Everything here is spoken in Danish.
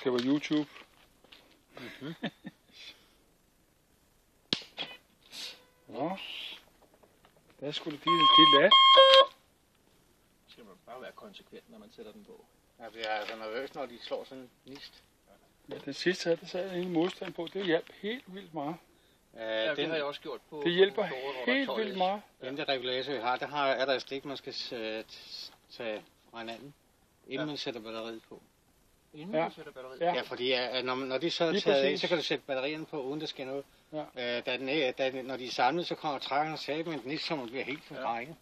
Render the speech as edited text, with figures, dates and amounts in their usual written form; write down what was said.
skal på YouTube. Mm-hmm. Nå. Der skulle det lat. Skal man bare være konsekvent, når man sætter den på. Jeg bliver altså nervøs, når de slår sådan en nist. Ja, det sidste her, der sad ingen modstand på. Det hjalp helt vildt meget. Ja, det har jeg også gjort på. Det hjælper store, helt vildt meget. Den der regulator, vi har, er der et stik, man skal tage fra hinanden, inden man sætter batteriet på. Inden man sætter batteriet på? Ja, fordi når de så er taget ind, så kan du sætte batterierne på, uden der sker noget. Ja. Når de er samlet, så kommer trækkerne og saben, men den ikke, så man bliver helt forvrænget.